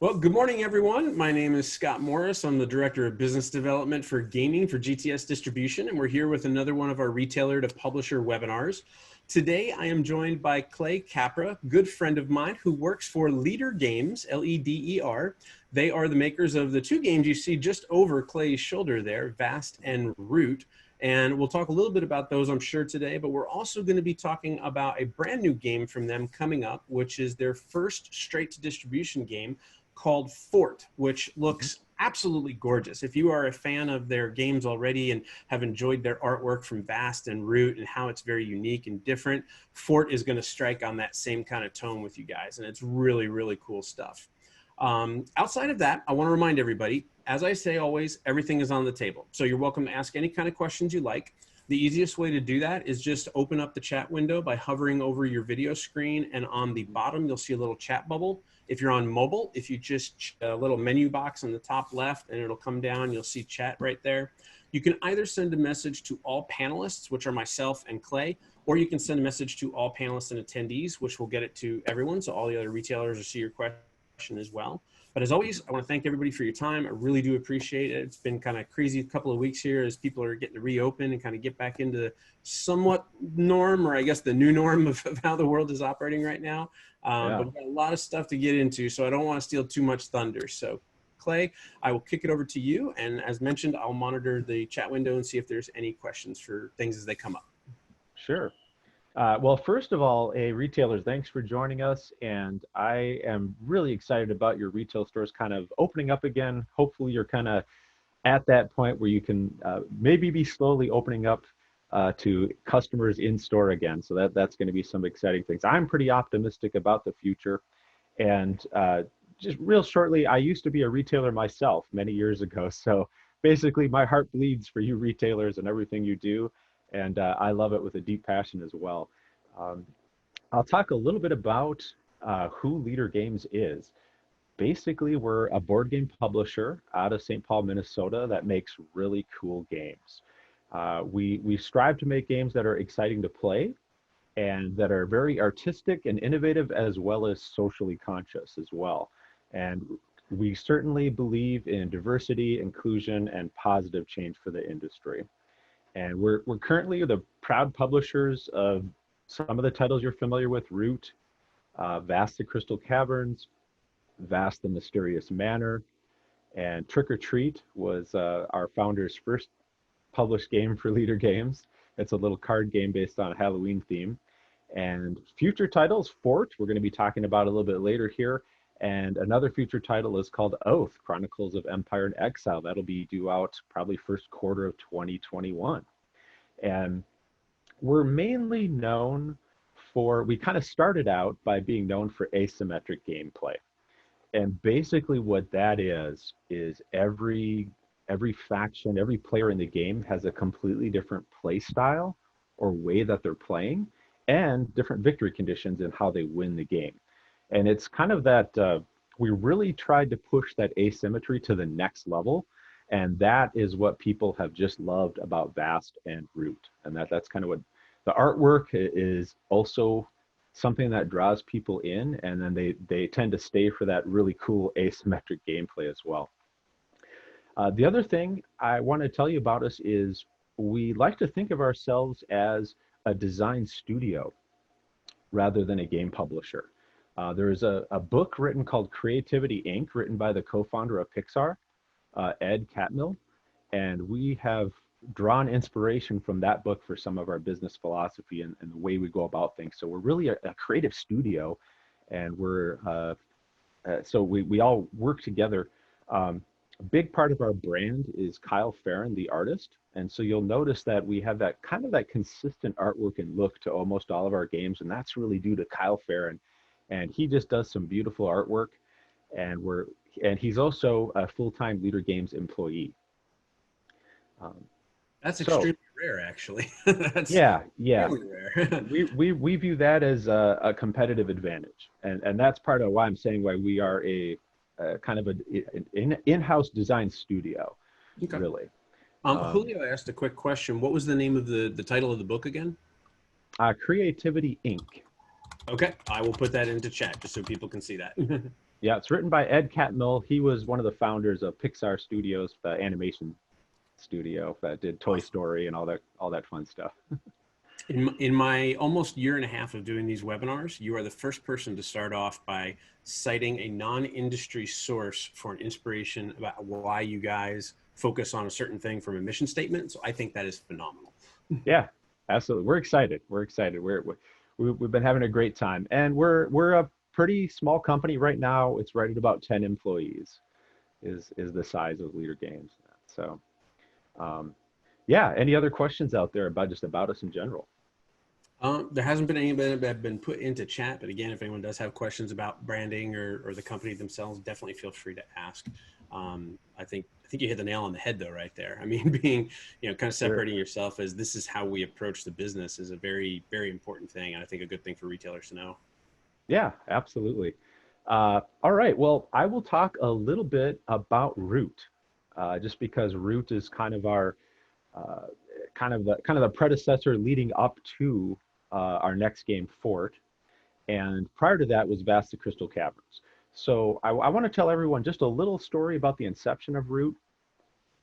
Well, good morning, everyone. My name is Scott Morris. I'm the Director of Business Development for Gaming for GTS Distribution, and we're here with another one of our retailer to publisher webinars. Today, I am joined by Clay Capra, good friend of mine who works for Leder Games, L-E-D-E-R. They are the makers of the two games you see just over Clay's shoulder there, Vast and Root. And we'll talk a little bit about those, I'm sure, today, but we're also going to be talking about a brand new game from them coming up, which is their first straight to distribution game called Fort, which looks absolutely gorgeous. If you are a fan of their games already and have enjoyed their artwork from Vast and Root and how it's very unique and different, Fort is going to strike on that same kind of tone with you guys. And it's really, really cool stuff. Outside of that, I want to remind everybody, as I say always, everything is on the table. So you're welcome to ask any kind of questions you like. The easiest way to do that is just open up the chat window by hovering over your video screen, and on the bottom you'll see a little chat bubble. If you're on mobile, if you just a little menu box on the top left and it'll come down, you'll see chat right there. You can either send a message to all panelists, which are myself and Clay, or you can send a message to all panelists and attendees, which will get it to everyone, so all the other retailers will see your question as well. But as always, I want to thank everybody for your time. I really do appreciate it. It's been kind of crazy a couple of weeks here as people are getting to reopen and kind of get back into somewhat norm, or I guess the new norm of how the world is operating right now. But we've got a lot of stuff to get into, so I don't want to steal too much thunder. So Clay, I will kick it over to you. And as mentioned, I'll monitor the chat window and see if there's any questions for things as they come up. Sure. Well, first of all, retailers, thanks for joining us. And I am really excited about your retail stores kind of opening up again. Hopefully you're kind of at that point where you can maybe be slowly opening up to customers in store again. So that's going to be some exciting things. I'm pretty optimistic about the future. And just real shortly, I used to be a retailer myself many years ago. So basically my heart bleeds for you retailers and everything you do. And I love it with a deep passion as well. I'll talk a little bit about who Leder Games is. Basically, we're a board game publisher out of St. Paul, Minnesota that makes really cool games. We strive to make games that are exciting to play and that are very artistic and innovative, as well as socially conscious as well. And we certainly believe in diversity, inclusion, and positive change for the industry. And we're currently the proud publishers of some of the titles you're familiar with: Root, Vast the Crystal Caverns, Vast the Mysterious Manor, and Trick or Treat was our founder's first published game for Leder Games. It's a little card game based on a Halloween theme. And future titles, Fort, we're going to be talking about a little bit later here. And another future title is called Oath, Chronicles of Empire and Exile. That'll be due out probably first quarter of 2021. And we're mainly known for, we kind of started out by being known for asymmetric gameplay. And basically what that is every faction, every player in the game has a completely different play style or way that they're playing, and different victory conditions in how they win the game. And it's kind of that we really tried to push that asymmetry to the next level. And that is what people have just loved about Vast and Root. And that's kind of what the artwork is, also something that draws people in. And then they tend to stay for that really cool asymmetric gameplay as well. The other thing I want to tell you about us is we like to think of ourselves as a design studio rather than a game publisher. There is a book written called Creativity Inc., written by the co-founder of Pixar, Ed Catmull, and we have drawn inspiration from that book for some of our business philosophy and the way we go about things. So we're really a creative studio, and so we all work together. A big part of our brand is Kyle Farron, the artist, and so you'll notice that we have that kind of that consistent artwork and look to almost all of our games, and that's really due to Kyle Farron. And he just does some beautiful artwork, and he's also a full-time Leder Games employee. That's extremely rare, actually. That's yeah. really rare. we view that as a competitive advantage, and that's part of why I'm saying why we are a kind of an in-house design studio, okay. Really. Julio asked a quick question. What was the name of the title of the book again? Creativity Inc. Okay, I will put that into chat just so people can see that. Yeah, it's written by Ed Catmull. He was one of the founders of Pixar Studios, the animation studio that did Toy Awesome. Story and all that fun stuff. In my almost year and a half of doing these webinars, you are the first person to start off by citing a non-industry source for an inspiration about why you guys focus on a certain thing from a mission statement. So I think that is phenomenal. Yeah, absolutely. We're excited. We're excited. We've been having a great time, and we're a pretty small company right now. It's right at about 10 employees is the size of Leader Games. So, um, yeah. Any other questions out there about just about us in general? There hasn't been any that have been put into chat, but again, if anyone does have questions about branding or the company themselves, definitely feel free to ask. I think you hit the nail on the head though, right there. I mean, being, kind of Sure. separating yourself as this is how we approach the business is a very, very important thing. And I think a good thing for retailers to know. Yeah, absolutely. All right. Well, I will talk a little bit about Root, just because Root is kind of our uh, kind of the predecessor leading up to our next game, Fort. And prior to that was Vasta Crystal Caverns. So I want to tell everyone just a little story about the inception of Root.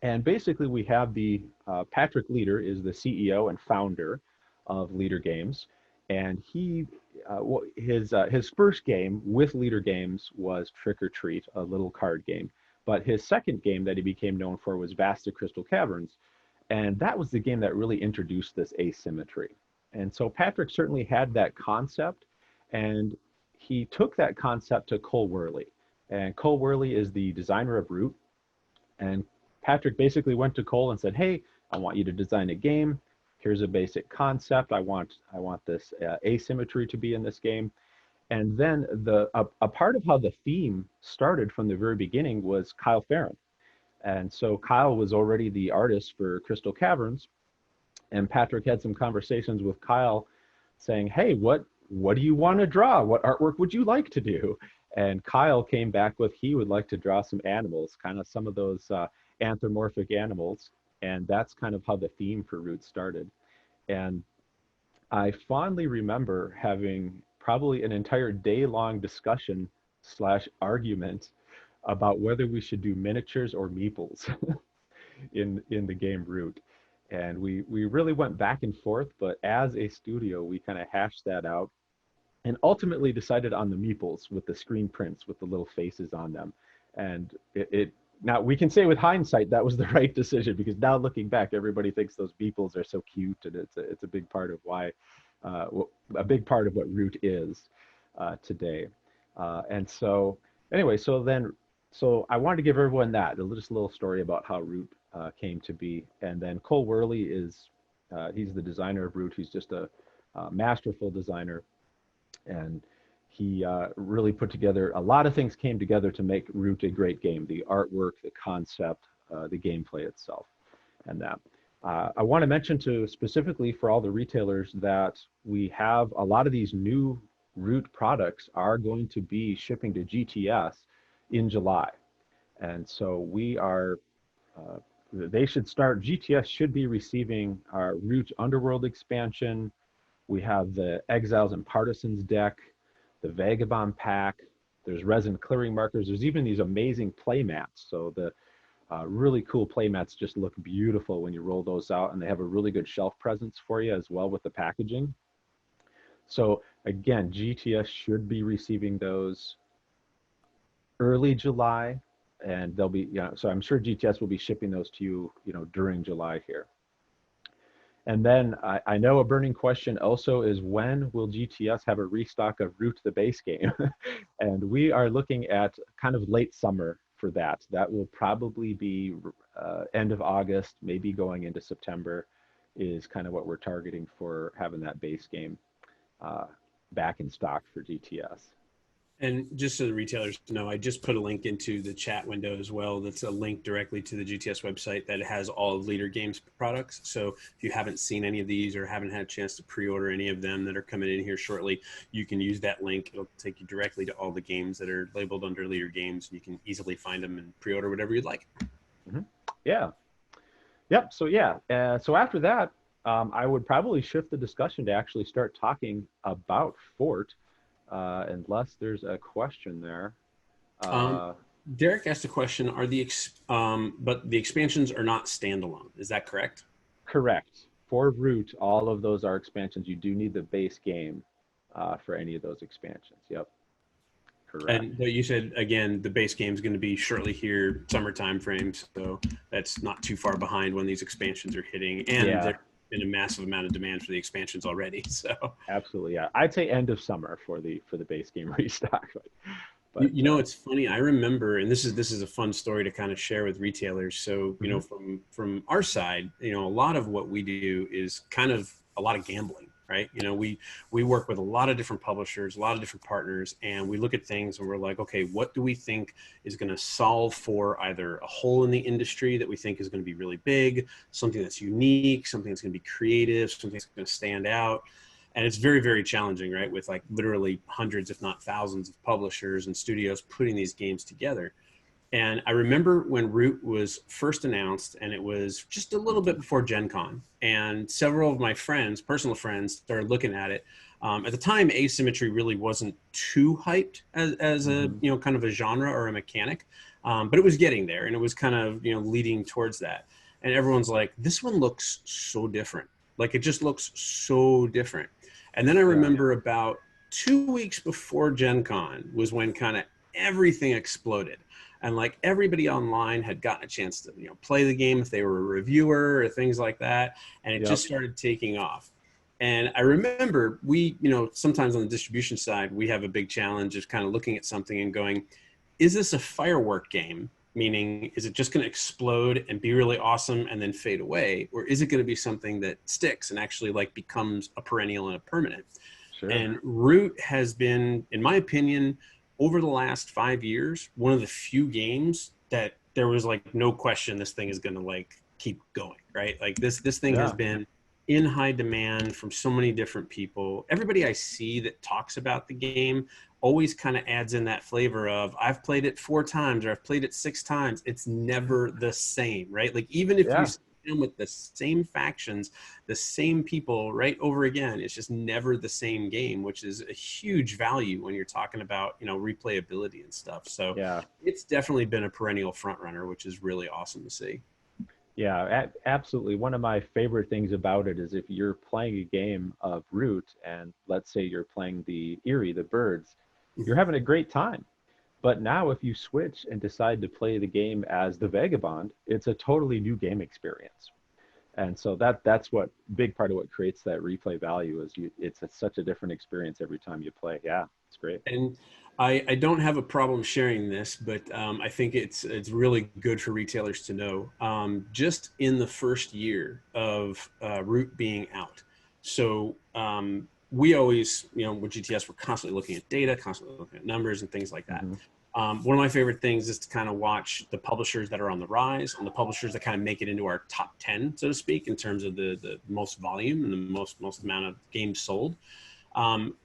And basically, we have the Patrick Leader is the CEO and founder of Leader Games, and his first game with Leader Games was Trick or Treat, a little card game. But his second game that he became known for was Vasta Crystal Caverns, and that was the game that really introduced this asymmetry. And so Patrick certainly had that concept, and he took that concept to Cole Worley. And Cole Worley is the designer of Root, and Patrick basically went to Cole and said, "Hey, I want you to design a game. Here's a basic concept. I want this asymmetry to be in this game." And then a part of how the theme started from the very beginning was Kyle Farron. And so Kyle was already the artist for Crystal Caverns, and Patrick had some conversations with Kyle saying, "Hey, what do you want to draw? What artwork would you like to do?" And Kyle came back with he would like to draw some animals, kind of some of those anthropomorphic animals, and that's kind of how the theme for Roots started. And I fondly remember having probably an entire day-long discussion slash argument about whether we should do miniatures or meeples in the game Root. And we really went back and forth, but as a studio, we kind of hashed that out and ultimately decided on the meeples with the screen prints with the little faces on them. And it now we can say with hindsight that was the right decision, because now looking back, everybody thinks those meeples are so cute, and it's a big part of why uh, a big part of what Root is today. And so anyway, so I wanted to give everyone that just a little story about how Root came to be. And then Cole Worley is he's the designer of Root. He's just a masterful designer, and he really put together a lot of things came together to make Root a great game. The artwork, the concept, the gameplay itself, and that. I want to mention to specifically for all the retailers that we have a lot of these new Root products are going to be shipping to GTS in July. And so we are, they should start, GTS should be receiving our Root Underworld expansion. We have the Exiles and Partisans deck, the Vagabond pack. There's resin clearing markers. There's even these amazing play mats. So the really cool play mats just look beautiful when you roll those out, and they have a really good shelf presence for you as well with the packaging. So again, GTS should be receiving those early July, and they'll be, so I'm sure GTS will be shipping those to you, during July here. And then I know a burning question also is, when will GTS have a restock of Root the base game? And we are looking at kind of late summer for that. That will probably be end of August, maybe going into September is kind of what we're targeting for having that base game uh, back in stock for GTS. And just so the retailers know, I just put a link into the chat window as well. That's a link directly to the GTS website that has all of Leader Games products. So if you haven't seen any of these or haven't had a chance to pre-order any of them that are coming in here shortly, you can use that link. It'll take you directly to all the games that are labeled under Leader Games. You can easily find them and pre-order whatever you'd like. Mm-hmm. Yeah. Yep. So yeah. So after that, I would probably shift the discussion to actually start talking about Fort, unless there's a question there. Um, Uh, Derek asked a question, but the expansions are not standalone. Is that correct? Correct. For Root, all of those are expansions. You do need the base game for any of those expansions. Yep, correct. And but you said again, the base game is going to be shortly here, summer time frame, so that's not too far behind when these expansions are hitting. And Yeah, there's been a massive amount of demand for the expansions already. So absolutely. Yeah, I'd say end of summer for the base game restock. you But know, it's funny. I remember, and this is a fun story to kind of share with retailers. So you know, mhm. from our side, you know, a lot of what we do is kind of a lot of gambling, right? You know, we work with a lot of different publishers, a lot of different partners, and we look at things and we're like, okay, what do we think is going to solve for either a hole in the industry that we think is going to be really big, something that's unique, something that's going to be creative, something that's going to stand out. And it's very, very challenging, right? With like literally hundreds, if not thousands of publishers and studios putting these games together. And I remember when Root was first announced, and it was just a little bit before Gen Con. And several of my friends, personal friends, started looking at it. At the time, asymmetry really wasn't too hyped as a, Hmm. you know, kind of a genre or a mechanic, but it was getting there, and it was kind of, you know, leading towards that. And everyone's like, this one looks so different. Like it just looks so different. And then I Yeah. remember about 2 weeks before Gen Con was when kind of everything exploded, and like everybody online had gotten a chance to, you know, play the game if they were a reviewer or things like that, and it Yep. just started taking off. And I remember we, you know, sometimes on the distribution side we have a big challenge of kind of looking at something and going, is this a firework game, meaning is it just going to explode and be really awesome and then fade away, or is it going to be something that sticks and actually like becomes a perennial and a permanent? Sure. And Root has been, in my opinion, over the last 5 years, one of the few games that there was like no question this thing is going to like keep going, right? Like this thing has Yeah. been in high demand from so many different people. Everybody I see that talks about the game always kind of adds in that flavor of I've played it 4 times or I've played it 6 times. It's never the same, right? Like even if you Yeah. sit down with the same factions, the same people right over again, it's just never the same game, which is a huge value when you're talking about, you know, replayability and stuff. So Yeah. it's definitely been a perennial front runner, which is really awesome to see. Yeah, absolutely. One of my favorite things about it is if you're playing a game of Root, and let's say you're playing the Eerie, the birds, you're having a great time. But now if you switch and decide to play the game as the Vagabond, it's a totally new game experience. And so that's what big part of what creates that replay value is such a different experience every time you play. Yeah, it's great. And I don't have a problem sharing this, but I think it's really good for retailers to know. Just in the first year of Root being out, so we always, you know, with GTS, we're constantly looking at data, constantly looking at numbers and things like that. Hmm. One of my favorite things is to kind of watch the publishers that are on the rise and the publishers that kind of make it into our top 10, so to speak, in terms of the most volume and the most amount of games sold.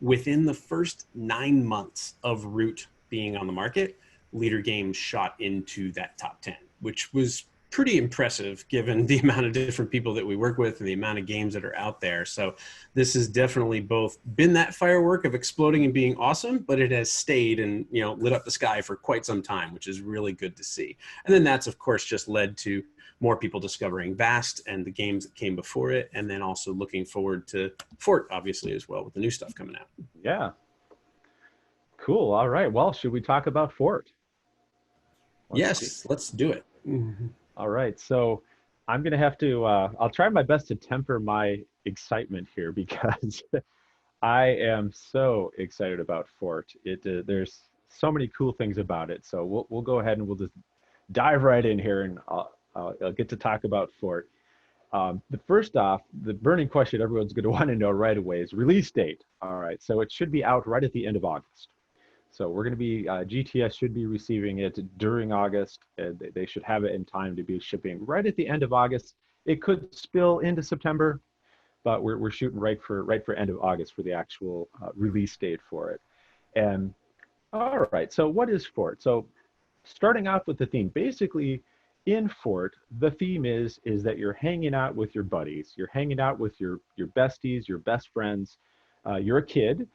Within the first 9 months of Root being on the market, Leader Games shot into that top 10, which was pretty impressive given the amount of different people that we work with and the amount of games that are out there. So this has definitely both been that firework of exploding and being awesome, but it has stayed and, you know, lit up the sky for quite some time, which is really good to see. And then that's of course just led to more people discovering Vast and the games that came before it, and then also looking forward to Fort, obviously, as well, with the new stuff coming out. Yeah, cool. All right. Well, should we talk about Fort? Let's see. Yes, let's do it. Mm-hmm. All right. So I'm going to have to, I'll try my best to temper my excitement here because I am so excited about Fort. There's so many cool things about it. So we'll go ahead and we'll just dive right in here and I'll get to talk about Fort. The first off, the burning question everyone's going to want to know right away is release date. All right. So it should be out right at the end of August. So we're going to be, GTS should be receiving it during August. They should have it in time to be shipping right at the end of August. It could spill into September, but we're shooting right for end of August for the actual release date for it. And all right, so what is Fort? So starting off with the theme, basically in Fort, the theme is that you're hanging out with your buddies, you're hanging out with your besties, your best friends. You're a kid,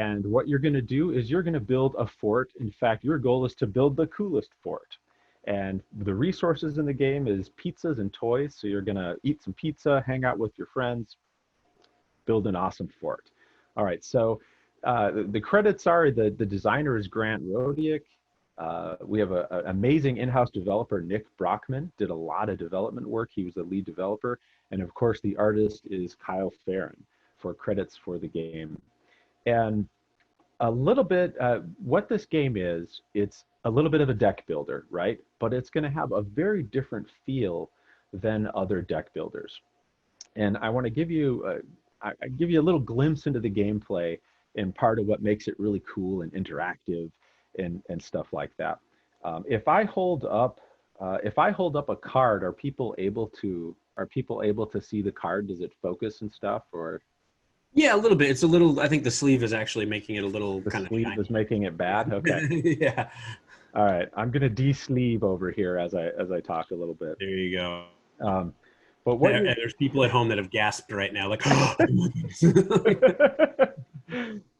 And what you're going to do is you're going to build a fort. In fact, your goal is to build the coolest fort. And the resources in the game is pizzas and toys. So you're going to eat some pizza, hang out with your friends, build an awesome fort. All right, so the credits are the designer is Grant Rodiak. We have an amazing in-house developer, Nick Brockman, did a lot of development work. He was the lead developer. And of course, the artist is Kyle Farron for credits for the game. And a little bit, what this game is, it's a little bit of a deck builder, right? But it's going to have a very different feel than other deck builders. And I want to give you, I give you a little glimpse into the gameplay and part of what makes it really cool and interactive and stuff like that. If I hold up a card, are people able to see the card? Does it focus and stuff, or? Yeah, a little bit. It's a little, I think the sleeve is actually making it a little The kind of sleeve shiny. is making it bad. Okay. Yeah. All right. I'm gonna de-sleeve over here as I talk a little bit. There you go. Um, but what you're There's people at home that have gasped right now, like, all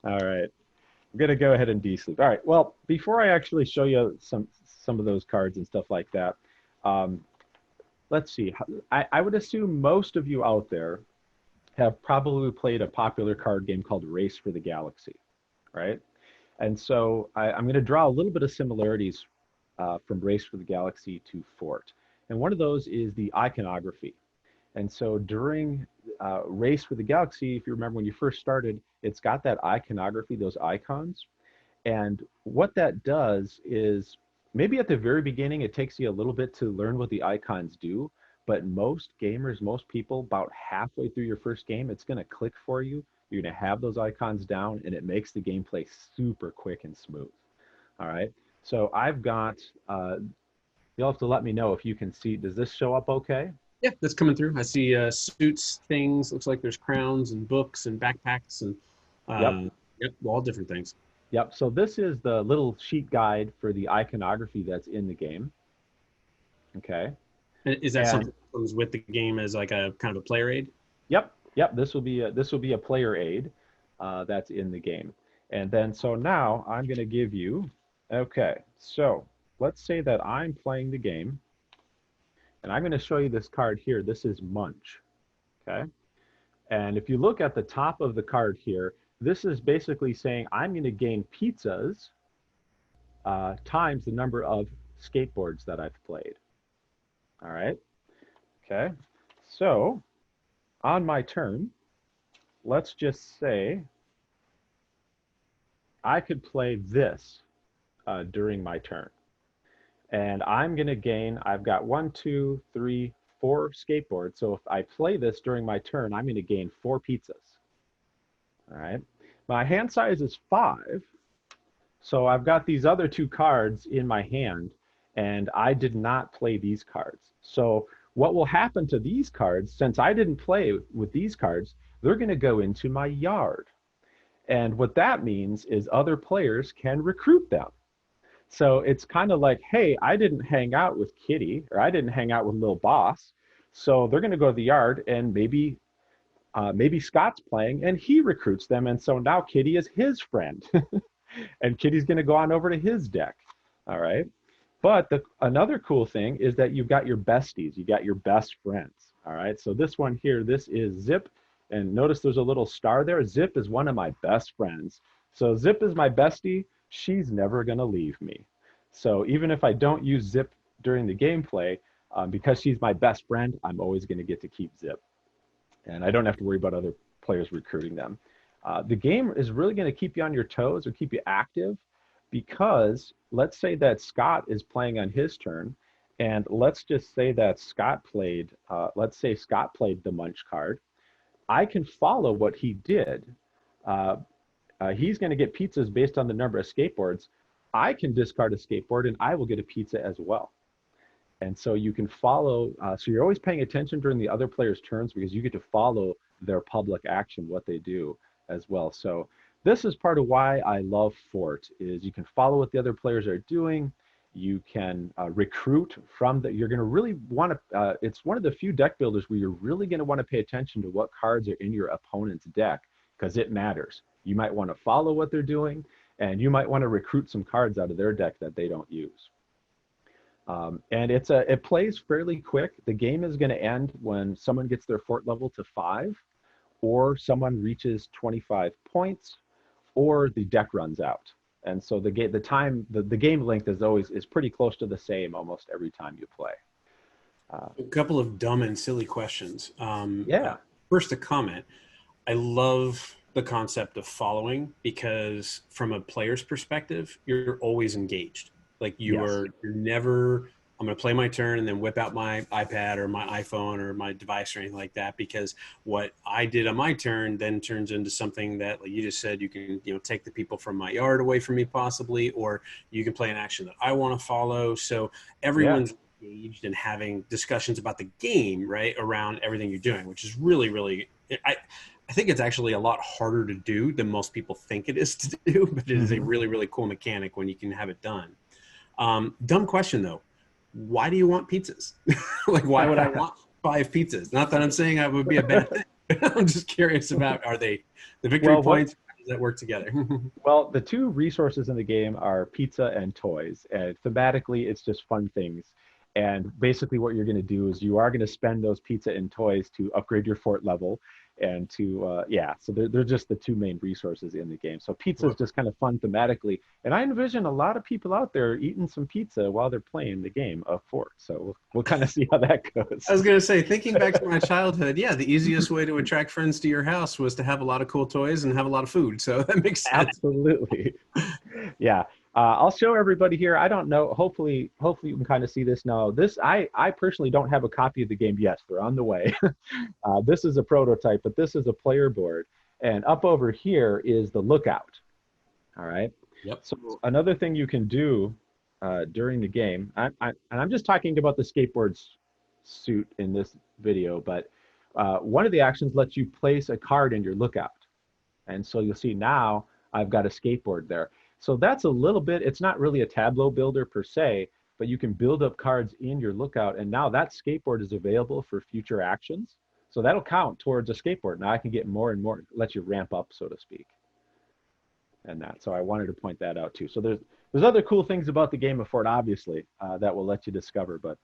right. I'm gonna go ahead and de-sleeve. All right. Well, before I actually show you some of those cards and stuff like that, let's see. I would assume most of you out there have probably played a popular card game called Race for the Galaxy, right? And so I'm going to draw a little bit of similarities from Race for the Galaxy to Fort. And one of those is the iconography. And so during Race for the Galaxy, if you remember when you first started, it's got that iconography, those icons. And what that does is maybe at the very beginning, it takes you a little bit to learn what the icons do. But most gamers, most people, about halfway through your first game, it's going to click for you. You're going to have those icons down, and it makes the gameplay super quick and smooth. All right. So I've got, you'll have to let me know if you can see. Does this show up okay? yeah, that's coming through. I see suits, things. Looks like there's crowns and books and backpacks and Yep. yep, all different things. Yep. So this is the little sheet guide for the iconography that's in the game. Okay. Is that something that comes with the game as like a kind of a player aid? Yep. Yep. This will be a player aid that's in the game. And then so now I'm going to give you, okay, so let's say that I'm playing the game, and I'm going to show you this card here. This is Munch, okay? And if you look at the top of the card here, this is basically saying I'm going to gain pizzas times the number of skateboards that I've played. All right, okay? So on my turn, let's just say I could play this during my turn. And I'm going to gain, I've got 1, 2, 3, 4 skateboards. So if I play this during my turn, I'm going to gain 4 pizzas. All right. My hand size is 5. So I've got these other 2 cards in my hand, and I did not play these cards. So what will happen to these cards, since I didn't play with these cards, they're going to go into my yard. And what that means is other players can recruit them. So it's kind of like, hey, I didn't hang out with Kitty, or I didn't hang out with Lil Boss. So they're going to go to the yard, and maybe Scott's playing, and he recruits them. And so now Kitty is his friend. And Kitty's going to go on over to his deck. All right. But another cool thing is that you've got your besties. You got your best friends. All right. So this one here, this is Zip. And notice there's a little star there. Zip is one of my best friends. So Zip is my bestie. She's never going to leave me. So even if I don't use Zip during the gameplay, because she's my best friend, I'm always going to get to keep Zip. And I don't have to worry about other players recruiting them. The game is really going to keep you on your toes or keep you active, because let's say that Scott is playing on his turn, and let's just say that Scott played, the Munch card. I can follow what he did. He's going to get pizzas based on the number of skateboards. I can discard a skateboard and I will get a pizza as well. And so you can follow, so you're always paying attention during the other player's turns, because you get to follow their public action, what they do as well. So this is part of why I love Fort, is you can follow what the other players are doing. You can recruit from that. You're going to really want to, it's one of the few deck builders where you're really going to want to pay attention to what cards are in your opponent's deck, because it matters. You might want to follow what they're doing, and you might want to recruit some cards out of their deck that they don't use. And it plays fairly quick. The game is going to end when someone gets their fort level to 5, or someone reaches 25 points, or the deck runs out. And so the game length is pretty close to the same almost every time you play. A couple of dumb and silly questions. Yeah. First, a comment. I love the concept of following, because from a player's perspective, you're always engaged. Like you're never, I'm going to play my turn and then whip out my iPad or my iPhone or my device or anything like that, because what I did on my turn then turns into something that, like you just said, you can, take the people from my yard away from me possibly, or you can play an action that I want to follow. So everyone's engaged in having discussions about the game, right, around everything you're doing, which is really, really, I think it's actually a lot harder to do than most people think it is to do, but it is a really, really cool mechanic when you can have it done. Dumb question though. Why do you want pizzas? Like, why would I want 5 pizzas? Not that I'm saying I would be a bad thing. I'm just curious about, are they the victory points? How does that work together? Well, the 2 resources in the game are pizza and toys. And thematically, it's just fun things. And basically what you're going to do is you are going to spend those pizza and toys to upgrade your fort level, and to, so they're just the 2 main resources in the game. So pizza is just kind of fun thematically. And I envision a lot of people out there eating some pizza while they're playing the game of Fort. So we'll kind of see how that goes. I was going to say, thinking back to my childhood, the easiest way to attract friends to your house was to have a lot of cool toys and have a lot of food. So that makes sense. Absolutely. Yeah. I'll show everybody here. I don't know. Hopefully you can kind of see this now. I personally don't have a copy of the game yet. They're on the way. This is a prototype, but this is a player board. And up over here is the lookout. All right. Yep. So another thing you can do during the game, and I'm just talking about the skateboard suit in this video, but one of the actions lets you place a card in your lookout. And so you'll see now I've got a skateboard there. So that's a little bit, it's not really a Tableau builder per se, but you can build up cards in your lookout, and now that skateboard is available for future actions. So that'll count towards a skateboard. Now I can get more and more, let you ramp up, so to speak. And that, so I wanted to point that out too. So there's other cool things about the game of Fort, obviously, that will let you discover, but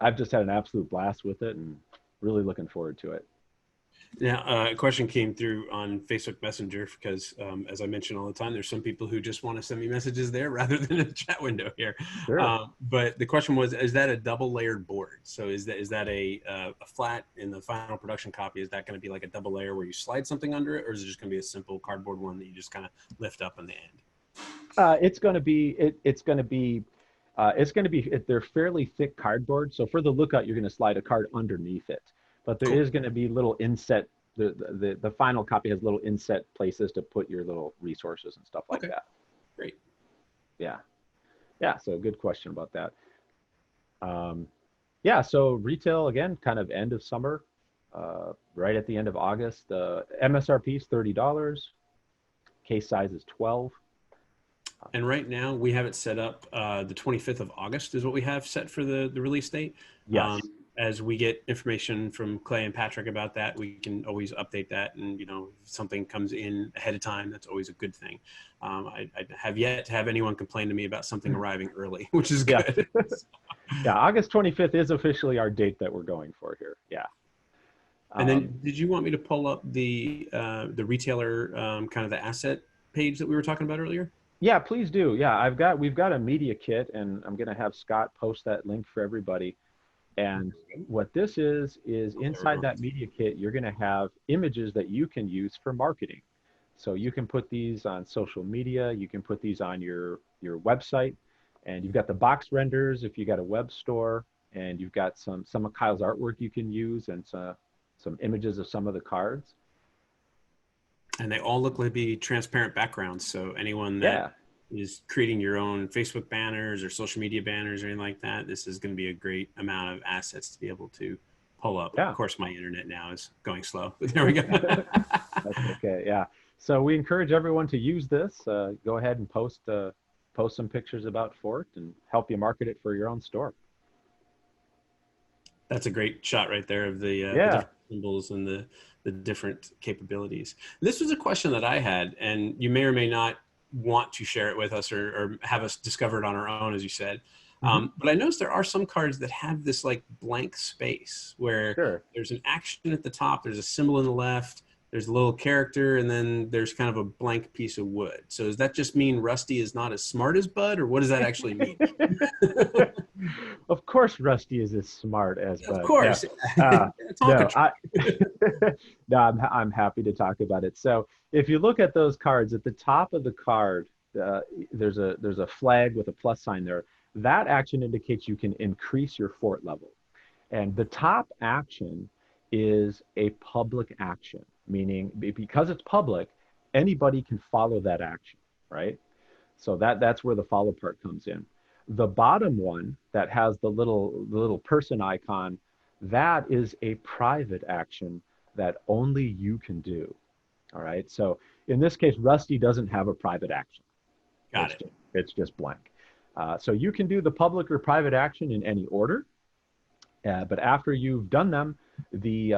I've just had an absolute blast with it and really looking forward to it. Now, a question came through on Facebook Messenger because, as I mention all the time, there's some people who just want to send me messages there rather than a chat window here. Sure. But the question was, is that a double layered board? So is that a flat in the final production copy? Is that going to be like a double layer where you slide something under it, or is it just going to be a simple cardboard one that you just kind of lift up in the end? It's going to be they're fairly thick cardboard. So for the lookout, you're going to slide a card underneath it. But there is going to be little inset. The final copy has little inset places to put your little resources and stuff like that. Great. Yeah. So good question about that. So retail again, kind of end of summer, right at the end of August. MSRP is $30. Case size is 12. And right now we have it set up. The 25th of August is what we have set for the release date. Yes. As we get information from Clay and Patrick about that, we can always update that. And, if something comes in ahead of time, that's always a good thing. I have yet to have anyone complain to me about something arriving early, which is good. August 25th is officially our date that we're going for here. Yeah. And then did you want me to pull up the retailer, kind of the asset page that we were talking about earlier? Yeah, please do. Yeah, we've got a media kit, and I'm going to have Scott post that link for everybody. And what this is inside that media kit, you're going to have images that you can use for marketing. So you can put these on social media, you can put these on your website, and you've got the box renders if you got a web store, and you've got some of Kyle's artwork you can use, and some images of some of the cards. And they all look like be transparent backgrounds. So anyone that is creating your own Facebook banners or social media banners or anything like that, this is going to be a great amount of assets to be able to pull up. Of course, my internet now is going slow, but there we go. That's okay. Yeah. So we encourage everyone to use this. Go ahead and post some pictures about Fort and help you market it for your own store. That's a great shot right there of the Yeah, different symbols and the different capabilities. This was a question that I had, and you may or may not want to share it with us or have us discover it on our own, as you said. hmm But I noticed there are some cards that have this like blank space where sure. there's an action at the top, there's a symbol in the left, there's a little character, and then there's kind of a blank piece of wood. So does that just mean Rusty is not as smart as Bud, or what does that actually mean? Of course, Rusty is as smart as Of Bud. No, course, uh, Tonka no, I, truck. no, I'm happy to talk about it. So if you look at those cards at the top of the card, there's a flag with a plus sign there. That action indicates you can increase your fort level, and the top action is a public action, meaning because it's public, anybody can follow that action, right? So that's where the follow part comes in. The bottom one that has the little person icon, that is a private action that only you can do. All right. So in this case, Rusty doesn't have a private action. Got it. It's just blank. So you can do the public or private action in any order, but after you've done them, the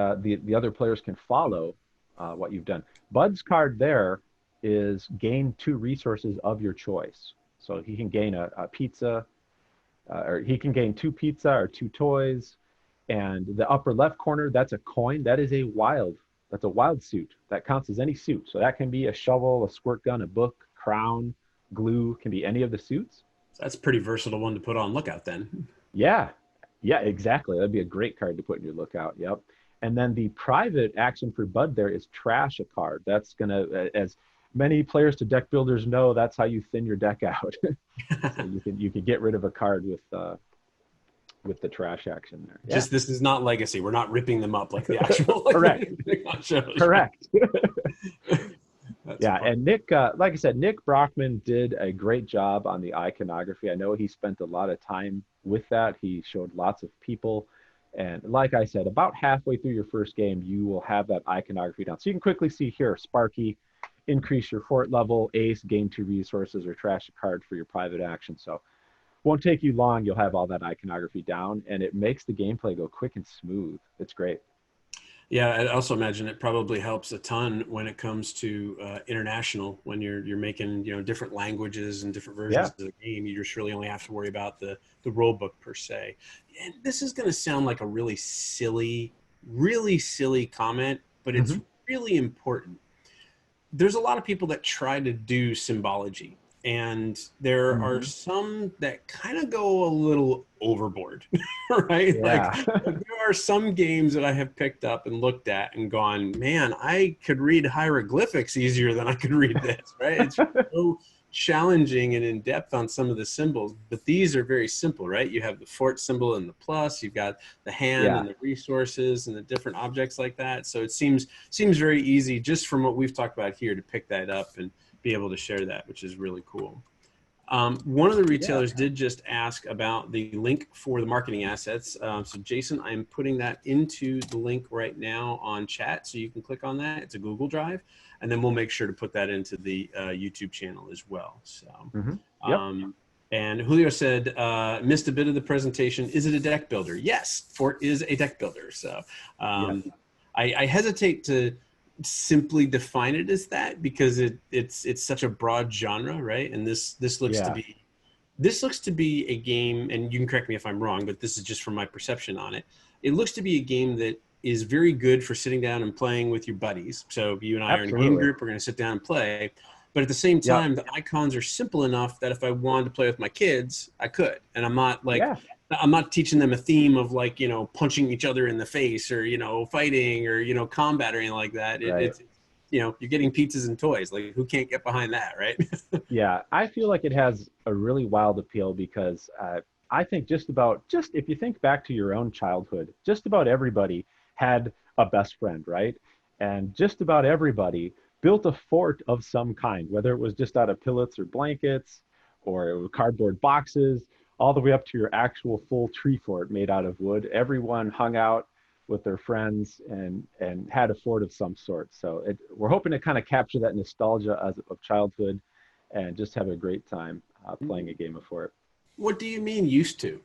other players can follow what you've done. Bud's card there is gain 2 resources of your choice. So he can gain a pizza, or he can gain 2 pizza or 2 toys. And the upper left corner, that's a coin. That's a wild suit. That counts as any suit. So that can be a shovel, a squirt gun, a book, crown, glue, can be any of the suits. That's a pretty versatile one to put on lookout then. Yeah, yeah, exactly. That'd be a great card to put in your lookout. Yep. And then the private action for Bud there is trash a card. That's gonna, as many players to deck builders know, that's how you thin your deck out. So you can get rid of a card with the trash action there. Yeah, Just this is not legacy. We're not ripping them up like the actual correct, shows. correct. That's Yeah, fun. and Nick, like I said, Nick Brockman did a great job on the iconography. I know he spent a lot of time with that. He showed lots of people. And like I said, about halfway through your first game, you will have that iconography down. So you can quickly see here, Sparky, increase your fort level, Ace, gain 2 resources, or trash a card for your private action. So won't take you long. You'll have all that iconography down, and it makes the gameplay go quick and smooth. It's great. Yeah, I also imagine it probably helps a ton when it comes to international. When you're making different languages and different versions Yeah. of the game, you just really only have to worry about the rule book per se. And this is going to sound like a really silly comment, but it's hmm really important. There's a lot of people that try to do symbology, and there are hmm some that kind of go a little overboard, right? Like Yeah. there are some games that I have picked up and looked at and gone, man, I could read hieroglyphics easier than I could read this, right? It's so challenging and in depth on some of the symbols, but these are very simple, right? You have the fort symbol and the plus, you've got the hand Yeah. and the resources and the different objects like that. So it seems very easy just from what we've talked about here to pick that up and be able to share that, which is really cool. One of the Yeah. retailers did just ask about the link for the marketing assets. So Jason, I'm putting that into the link right now on chat. So you can click on that. It's a Google Drive. And then we'll make sure to put that into the YouTube channel as well. So, hmm Yep. um, and Julio said, missed a bit of the presentation. Is it a deck builder? Yes, Fort is a deck builder. So Yes. I hesitate to simply define it as that because it's such a broad genre, right? And this looks to Yeah. be a game, and you can correct me if I'm wrong, but this is just from my perception on it. It looks to be a game that is very good for sitting down and playing with your buddies. So you and I are in a game Absolutely. group, we're going to sit down and play. But at the same Yep. time, the icons are simple enough that if I wanted to play with my kids, I could. And Yeah. I'm not teaching them a theme of like, punching each other in the face or, fighting or, combat or anything like that. Right. It's, you're getting pizzas and toys. Like who can't get behind that, right? Yeah. I feel like it has a really wild appeal because I think just if you think back to your own childhood, just about everybody had a best friend, right? And just about everybody built a fort of some kind, whether it was just out of pillets or blankets or it was cardboard boxes, all the way up to your actual full tree fort made out of wood. Everyone hung out with their friends and had a fort of some sort. So we're hoping to kind of capture that nostalgia of childhood and just have a great time playing a game of fort. What do you mean used to?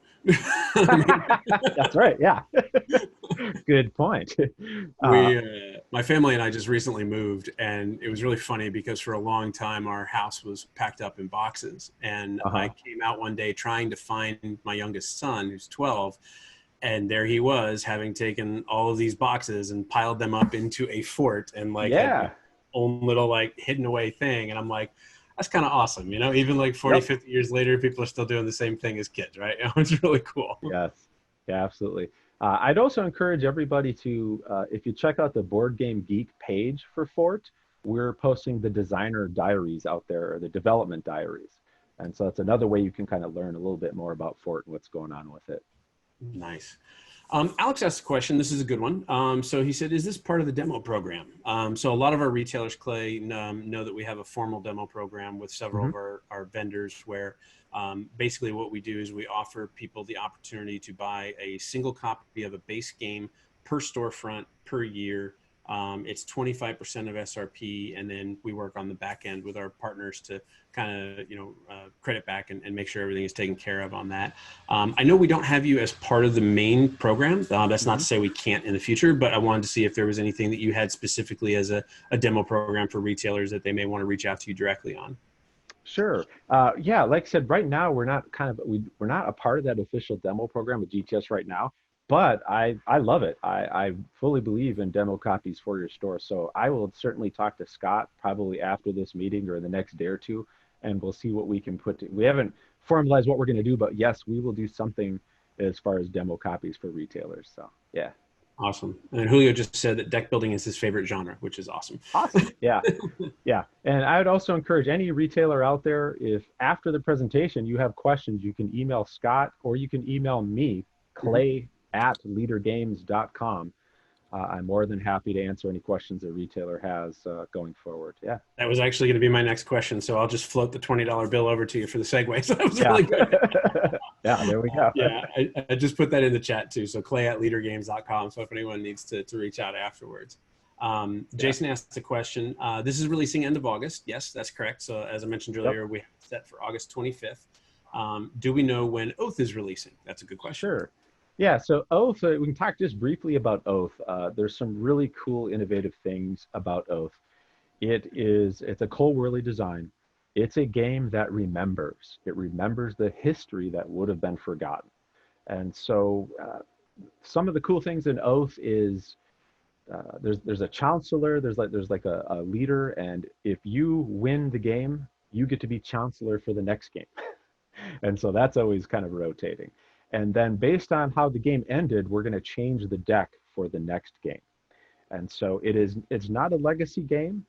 That's right. Yeah. Good point. Uh, My family and I just recently moved, and it was really funny because for a long time our house was packed up in boxes. And I uh-huh. came out one day trying to find my youngest son, who's 12, and there he was, having taken all of these boxes and piled them up into a fort, and like had Yeah. own little like hidden away thing. And I'm like, that's kind of awesome, even like 40, Yep. 50 years later, people are still doing the same thing as kids, right? It's really cool. Yes. Yeah, absolutely. I'd also encourage everybody to, if you check out the Board Game Geek page for Fort, we're posting the designer diaries out there, or the development diaries. And so it's another way you can kind of learn a little bit more about Fort and what's going on with it. Nice. Alex asked a question. This is a good one. So he said, is this part of the demo program? So a lot of our retailers, Clay, know that we have a formal demo program with several Hmm. of our vendors where basically what we do is we offer people the opportunity to buy a single copy of a base game per storefront per year. It's 25% of SRP, and then we work on the back end with our partners to kind of credit back and make sure everything is taken care of on that. I know we don't have you as part of the main program. That's not Hmm. to say we can't in the future, but I wanted to see if there was anything that you had specifically as a demo program for retailers that they may want to reach out to you directly on. Sure. Yeah, like I said, right now we're not we're not a part of that official demo program with GTS right now, but I love it. I fully believe in demo copies for your store. So I will certainly talk to Scott probably after this meeting or the next day or two, and we'll see what we can we haven't formalized what we're going to do, but yes, we will do something as far as demo copies for retailers. So yeah. Awesome. And Julio just said that deck building is his favorite genre, which is awesome. Awesome. Yeah. Yeah. And I would also encourage any retailer out there, if after the presentation you have questions, you can email Scott or you can email me, Mhm. clay@leadergames.com. I'm more than happy to answer any questions a retailer has going forward. Yeah. That was actually going to be my next question. So I'll just float the $20 bill over to you for the segue. So that was Yeah. really good. Yeah. There we go. Yeah, I just put that in the chat too. So clay@leadergames.com. So if anyone needs to reach out afterwards. Yeah. Jason asked a question. This is releasing end of August. Yes, that's correct. So as I mentioned Yep. earlier, we have it set for August 25th. Do we know when Oath is releasing? That's a good question. Sure. Yeah, so Oath, we can talk just briefly about Oath. There's some really cool, innovative things about Oath. It's a Cole Wehrle design. It's a game that remembers. It remembers the history that would have been forgotten. And so some of the cool things in Oath is there's a chancellor, there's like a leader, and if you win the game, you get to be chancellor for the next game. And so that's always kind of rotating. And then based on how the game ended, we're going to change the deck for the next game. And so it's not a legacy game,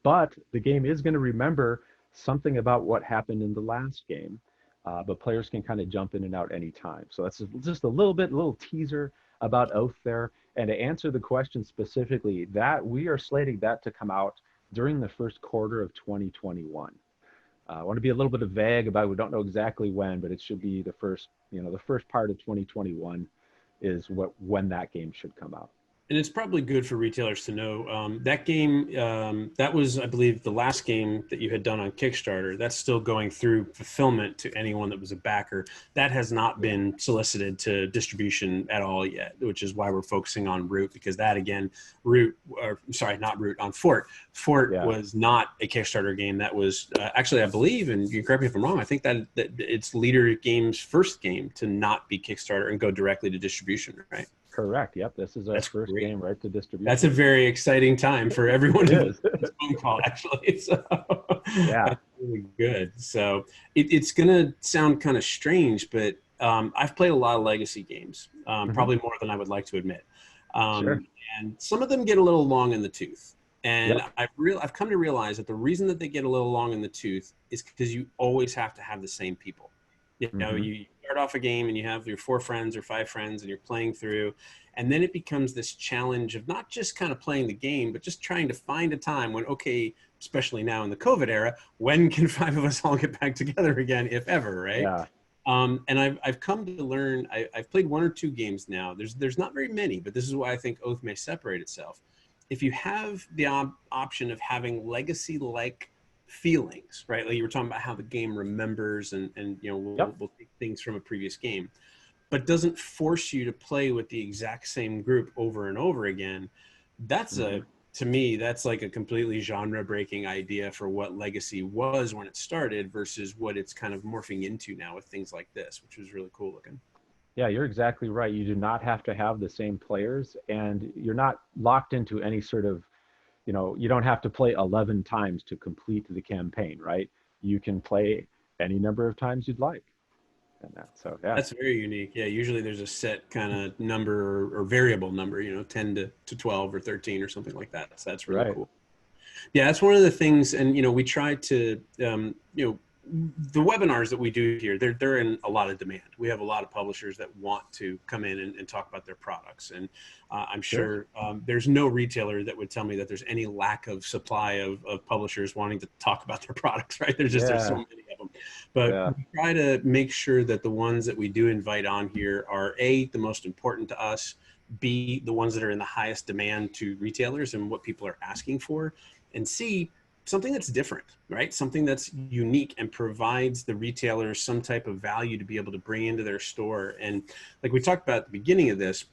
but the game is going to remember something about what happened in the last game. But players can kind of jump in and out anytime. So that's just a little teaser about Oath there. And to answer the question specifically, that we are slating that to come out during the first quarter of 2021. I want to be a little bit of vague about, we don't know exactly when, but it should be the first part of 2021 is when that game should come out. And it's probably good for retailers to know that game. That was, I believe, the last game that you had done on Kickstarter. That's still going through fulfillment to anyone that was a backer. That has not Yeah. been solicited to distribution at all yet, which is why we're focusing on Root, because that again, not Root, on Fort. Fort Yeah. was not a Kickstarter game. That was actually, I believe, and you can correct me if I'm wrong, I think that it's Leader Games' first game to not be Kickstarter and go directly to distribution, right? Correct. Yep. This is our That's first great. game right to That's a distribution. very exciting time for everyone It involved is. in this phone call, actually. So Yeah. that's really good. So it's going to sound kind of strange, but I've played a lot of legacy games, Hmm. probably more than I would like to admit. Sure. And some of them get a little long in the tooth. And Yep. I've come to realize that the reason that they get a little long in the tooth is because you always have to have the same people. Hmm. You start off a game and you have your 4 friends or 5 friends and you're playing through, and then it becomes this challenge of not just kind of playing the game, but just trying to find a time when, okay, especially now in the COVID era, when can 5 of us all get back together again, if ever, right? Yeah. And I've come to learn. I've played 1 or 2 games now. There's not very many, but this is why I think Oath may separate itself. If you have the option of having legacy like feelings, right? Like you were talking about how the game remembers and Yep. we'll take things from a previous game, but doesn't force you to play with the exact same group over and over again. That's Hmm. to me, that's like a completely genre breaking idea for what Legacy was when it started versus what it's kind of morphing into now with things like this, which was really cool looking. Yeah, you're exactly right. You do not have to have the same players, and you're not locked into any sort of, you don't have to play 11 times to complete the campaign, right? You can play any number of times you'd like. And that, so yeah. That's very unique. Yeah, usually there's a set kind of number or variable number, 10 to 12 or 13 or something like that. So that's really Right. cool. Yeah, that's one of the things, and we try to, the webinars that we do here, they're in a lot of demand. We have a lot of publishers that want to come in and talk about their products, and I'm Sure. sure there's no retailer that would tell me that there's any lack of supply of publishers wanting to talk about their products. Right? There's so Yeah. many of them, but Yeah. we try to make sure that the ones that we do invite on here are the most important to us. B, the ones that are in the highest demand to retailers and what people are asking for, and C, something that's different, right? Something that's unique and provides the retailers some type of value to be able to bring into their store. And like we talked about at the beginning of this,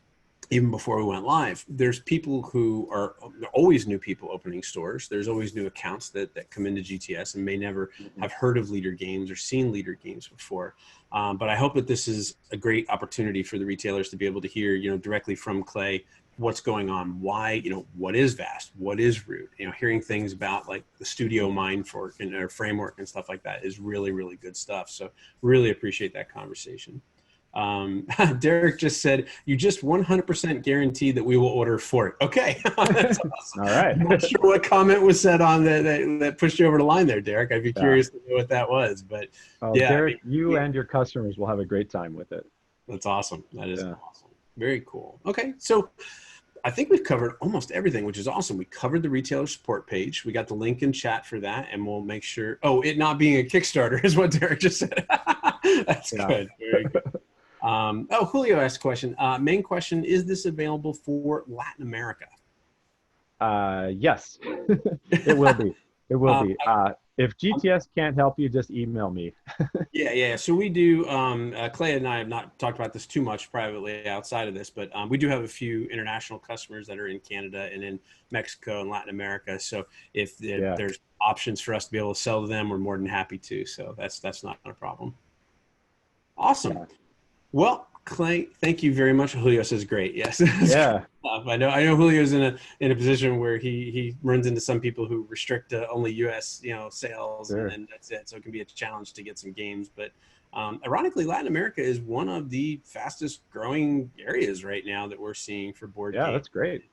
even before we went live, there's people who are always new people opening stores. There's always new accounts that come into GTS and may never Mhm. have heard of Leader Games or seen Leader Games before. But I hope that this is a great opportunity for the retailers to be able to hear, directly from Clay, what's going on, why, what is Vast, what is Root, hearing things about like the studio mind for or framework and stuff like that is really, really good stuff. So really appreciate that conversation. Derek just said, you just 100% guaranteed that we will order for it. Okay. That's awesome. All right. I'm not sure what comment was said on that pushed you over the line there, Derek. I'd be Yeah. curious to know what that was, but yeah, I Derek, mean, you and your customers will have a great time with it. that's awesome. That is Yeah. awesome. Very cool. Okay. So I think we've covered almost everything, which is awesome. We covered the retailer support page. We got the link in chat for that, and we'll make sure. Oh, it not being a Kickstarter is what Derek just said. That's Yeah. good. Very good. Julio asked a question. Main question, is this available for Latin America? Yes, it will be. It will Um, be. If GTS can't help you, just email me. yeah. So we do, Clay and I have not talked about this too much privately outside of this, but we do have a few international customers that are in Canada and in Mexico and Latin America. So if Yeah. there's options for us to be able to sell to them, we're more than happy to. So that's not a problem. Awesome. Yeah. Well, Clay, thank you very much. Julio says great. Yes. Yeah. I know Julio's in a position where he runs into some people who restrict only US, sales, Sure. and that's it. So it can be a challenge to get some games. But ironically, Latin America is one of the fastest growing areas right now that we're seeing for board Yeah, games. that's great.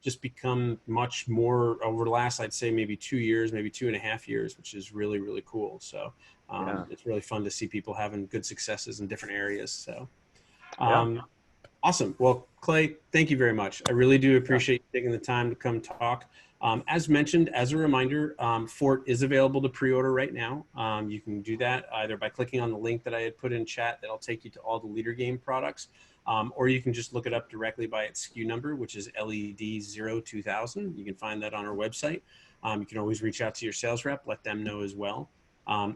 Just become much more over the last, I'd say maybe 2 years, maybe 2.5 years, which is really, really cool. So Yeah. it's really fun to see people having good successes in different areas. So Yeah. um, awesome. Well, Clay, thank you very much. I really do Yeah. appreciate you taking the time to come talk. As mentioned, as a reminder, Fort is available to pre-order right now. You can do that either by clicking on the link that I had put in chat. That'll take you to all the Leader Game products. Or you can just look it up directly by its SKU number, which is LED02000. You can find that on our website. You can always reach out to your sales rep, let them know as well.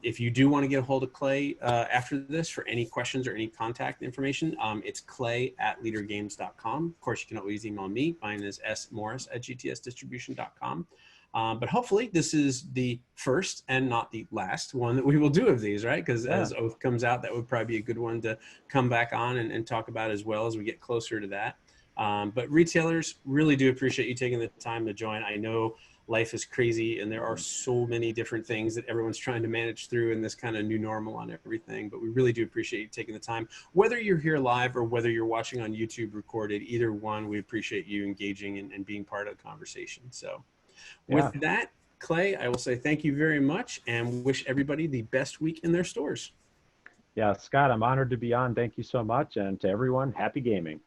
If you do want to get a hold of Clay after this for any questions or any contact information, it's clay@leadergames.com. Of course, you can always email me. Mine is smorris@gtsdistribution.com. But hopefully this is the first and not the last one that we will do of these, right? Because Yeah. as Oath comes out, that would probably be a good one to come back on and talk about as well as we get closer to that. But retailers, really do appreciate you taking the time to join. I know life is crazy and there are so many different things that everyone's trying to manage through in this kind of new normal on everything, but we really do appreciate you taking the time, whether you're here live or whether you're watching on YouTube recorded. Either one, we appreciate you engaging and being part of the conversation. So Yeah. with that, Clay, I will say thank you very much and wish everybody the best week in their stores. Yeah. Scott, I'm honored to be on. Thank you so much. And to everyone, happy gaming.